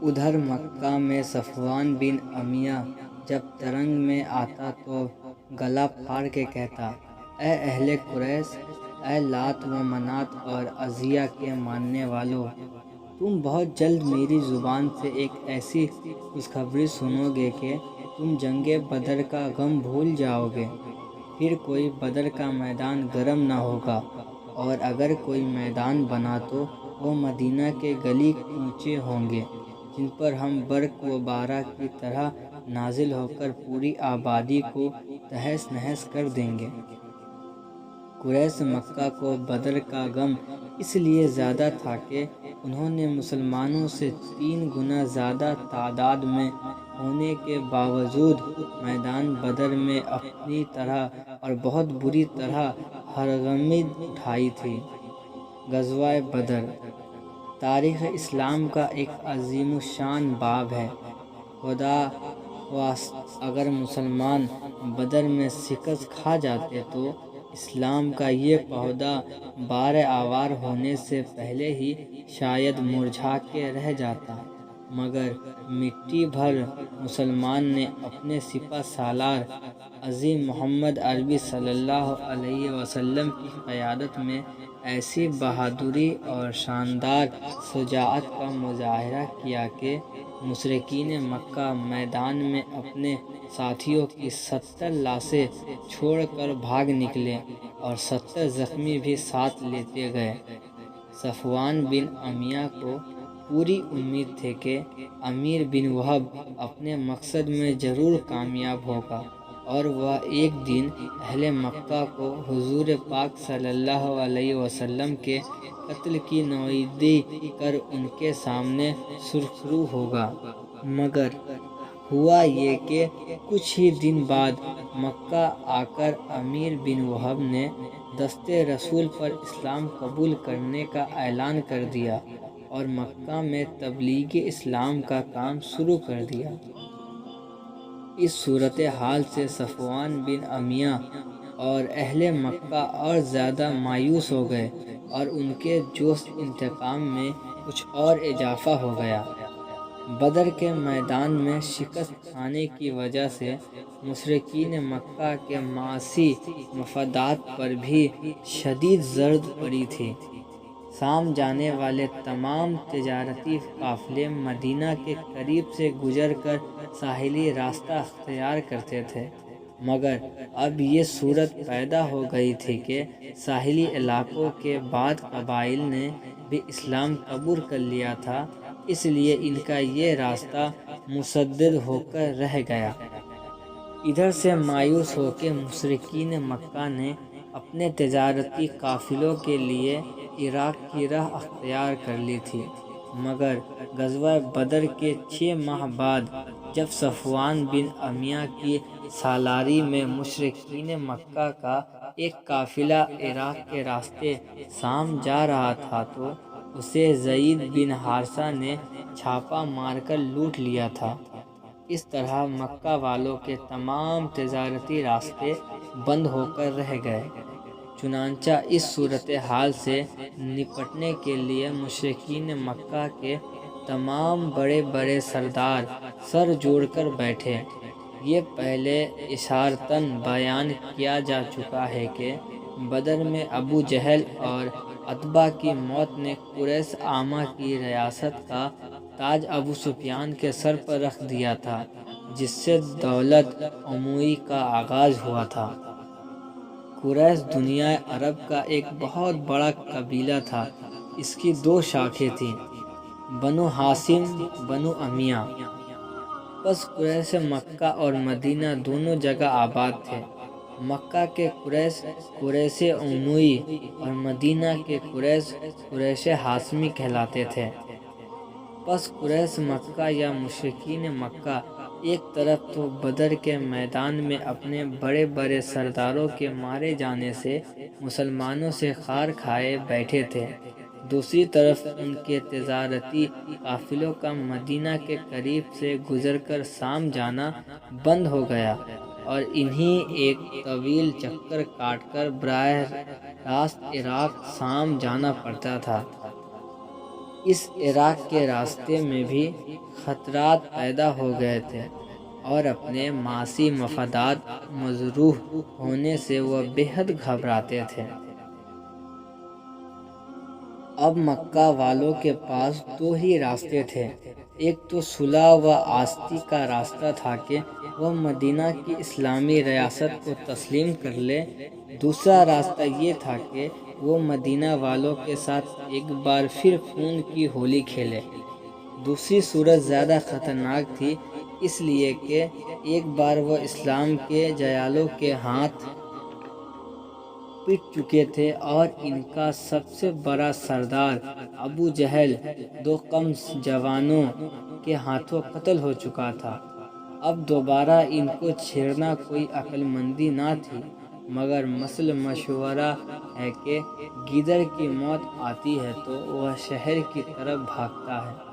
ادھر مکہ میں صفوان بن امیہ جب ترنگ میں آتا تو گلا پھاڑ کے کہتا، اے اہل قریش، اے لات و منات اور عزیہ کے ماننے والو، تم بہت جلد میری زبان سے ایک ایسی خوشخبری سنو گے کہ تم جنگ بدر کا غم بھول جاؤ گے۔ پھر کوئی بدر کا میدان گرم نہ ہوگا، اور اگر کوئی میدان بنا تو وہ مدینہ کے گلی کوچے ہوں گے جن پر ہم برق و بارہ کی طرح نازل ہو کر پوری آبادی کو تہس نہس کر دیں گے۔ قریش مکہ کو بدر کا غم اس لیے زیادہ تھا کہ انہوں نے مسلمانوں سے 3 گنا زیادہ تعداد میں ہونے کے باوجود میدان بدر میں اپنی طرح اور بہت بری طرح ہرغمی اٹھائی تھی۔ غزوہ بدر تاریخ اسلام کا ایک عظیم الشان باب ہے۔ خدا خواست اگر مسلمان بدر میں شکست کھا جاتے تو اسلام کا یہ پودا بار آوار ہونے سے پہلے ہی شاید مرجھا کے رہ جاتا، مگر مٹی بھر مسلمان نے اپنے سپہ سالار عظیم محمد عربی صلی اللہ علیہ وسلم کی قیادت میں ایسی بہادری اور شاندار شجاعت کا مظاہرہ کیا کہ مشرکین مکہ میدان میں اپنے ساتھیوں کی 70 لاشیں چھوڑ کر بھاگ نکلے اور 70 زخمی بھی ساتھ لیتے گئے۔ صفوان بن امیہ کو پوری امید تھی کہ امیر بن وہب اپنے مقصد میں ضرور کامیاب ہوگا، اور وہ ایک دن اہل مکہ کو حضور پاک صلی اللہ علیہ وسلم کے قتل کی نویدی کر ان کے سامنے سرخرو ہوگا۔ مگر ہوا یہ کہ کچھ ہی دن بعد مکہ آ کر امیر بن وہب نے دست رسول پر اسلام قبول کرنے کا اعلان کر دیا اور مکہ میں تبلیغ اسلام کا کام شروع کر دیا۔ اس صورتحال سے صفوان بن امیہ اور اہل مکہ اور زیادہ مایوس ہو گئے، اور ان کے جوش انتقام میں کچھ اور اضافہ ہو گیا۔ بدر کے میدان میں شکست کھانے کی وجہ سے مشرکین مکہ کے معاشی مفادات پر بھی شدید ضرر پڑی تھی۔ شام جانے والے تمام تجارتی قافلے مدینہ کے قریب سے گزر کر ساحلی راستہ اختیار کرتے تھے، مگر اب یہ صورت پیدا ہو گئی تھی کہ ساحلی علاقوں کے بعض قبائل نے بھی اسلام قبول کر لیا تھا، اس لیے ان کا یہ راستہ مسدد ہو کر رہ گیا۔ ادھر سے مایوس ہو کے مشرکین مکہ نے اپنے تجارتی قافلوں کے لیے عراق کی راہ اختیار کر لی تھی، مگر غزوہ بدر کے 6 ماہ بعد جب صفوان بن امیہ کی سالاری میں مشرکین مکہ کا ایک قافلہ عراق کے راستے شام جا رہا تھا تو اسے زید بن حارثہ نے چھاپا مار کر لوٹ لیا تھا۔ اس طرح مکہ والوں کے تمام تجارتی راستے بند ہو کر رہ گئے۔ چنانچہ اس صورتحال سے نپٹنے کے لیے مشرکین مکہ کے تمام بڑے بڑے سردار سر جوڑ کر بیٹھے۔ یہ پہلے اشارتاً بیان کیا جا چکا ہے کہ بدر میں ابو جہل اور عتبہ کی موت نے قریش عامہ کی ریاست کا تاج ابو سفیان کے سر پر رکھ دیا تھا، جس سے دولت اموی کا آغاز ہوا تھا۔ قریش دنیا عرب کا ایک بہت بڑا قبیلہ تھا۔ اس کی 2 شاخیں تھیں، بنو ہاشم، بنو امیہ۔ پس قریش مکہ اور مدینہ دونوں جگہ آباد تھے۔ مکہ کے قریش قریش اموی اور مدینہ کے قریش قریش ہاشمی کہلاتے تھے۔ پس قریش مکہ یا مشرکین مکہ ایک طرف تو بدر کے میدان میں اپنے بڑے بڑے سرداروں کے مارے جانے سے مسلمانوں سے خار کھائے بیٹھے تھے، دوسری طرف ان کے تجارتی قافلوں کا مدینہ کے قریب سے گزر کر شام جانا بند ہو گیا، اور انہیں ایک طویل چکر کاٹ کر براہ راست عراق شام جانا پڑتا تھا۔ اس عراق کے راستے میں بھی خطرات پیدا ہو گئے تھے اور اپنے معاشی مفادات مجروح ہونے سے وہ بے حد گھبراتے تھے۔ اب مکہ والوں کے پاس دو ہی راستے تھے، ایک تو صلح و آشتی کا راستہ تھا کہ وہ مدینہ کی اسلامی ریاست کو تسلیم کر لے، دوسرا راستہ یہ تھا کہ وہ مدینہ والوں کے ساتھ ایک بار پھر خون کی ہولی کھیلے۔ دوسری صورت زیادہ خطرناک تھی، اس لیے کہ ایک بار وہ اسلام کے جیالوں کے ہاتھ پٹ چکے تھے اور ان کا سب سے بڑا سردار ابو جہل دو کم جوانوں کے ہاتھوں قتل ہو چکا تھا۔ اب دوبارہ ان کو چھیڑنا کوئی عقل مندی نہ تھی، مگر مسئلہ مشورہ ہے کہ گیدڑ کی موت آتی ہے تو وہ شہر کی طرف بھاگتا ہے۔